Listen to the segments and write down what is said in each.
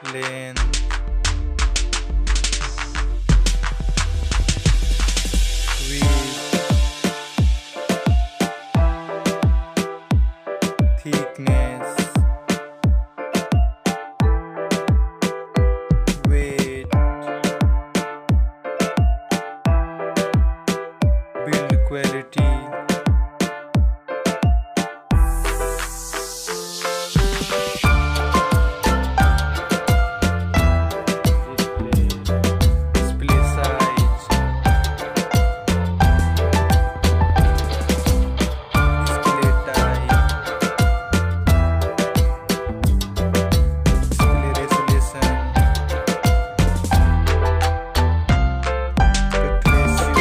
length, width, thickness, weight, build quality, display size, display type, display resolution, aspect ratio,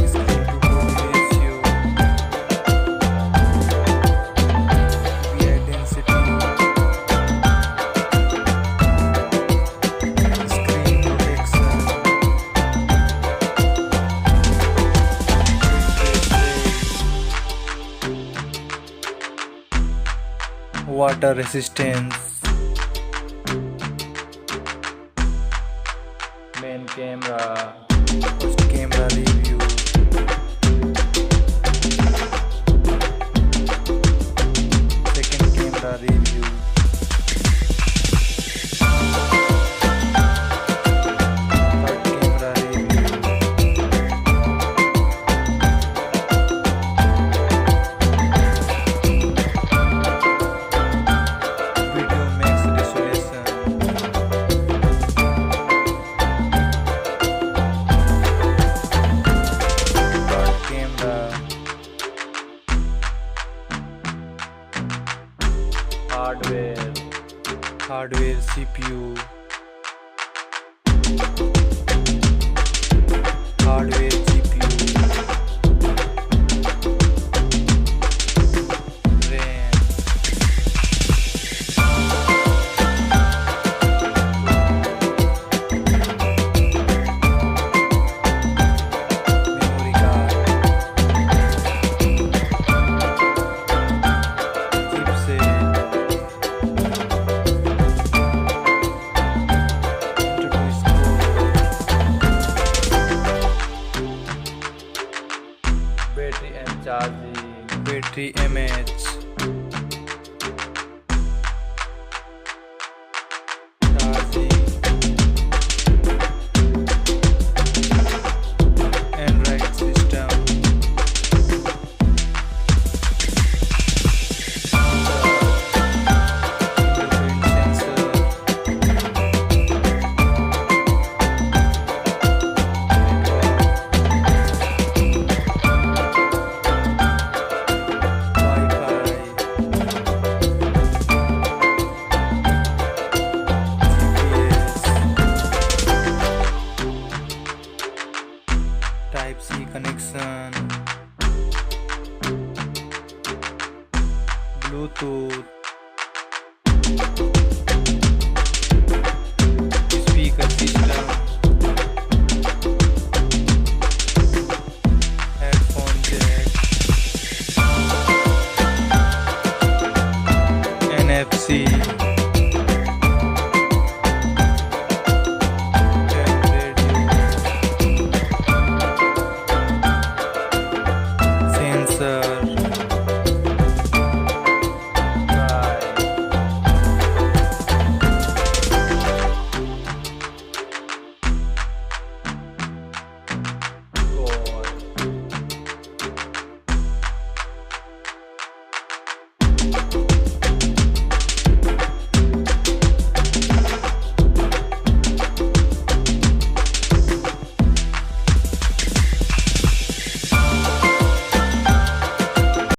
screen to body ratio, PPI density, screen protection, water resistance, main camera, first camera review, second camera review, third camera review, video max resolution, third camera, hardware CPU, hardware GPU, RAM, memory card, chipset, Antutu score, battery and charging, battery mAh, charging, Android system, fingerprint sensor, Type-C connection, Bluetooth,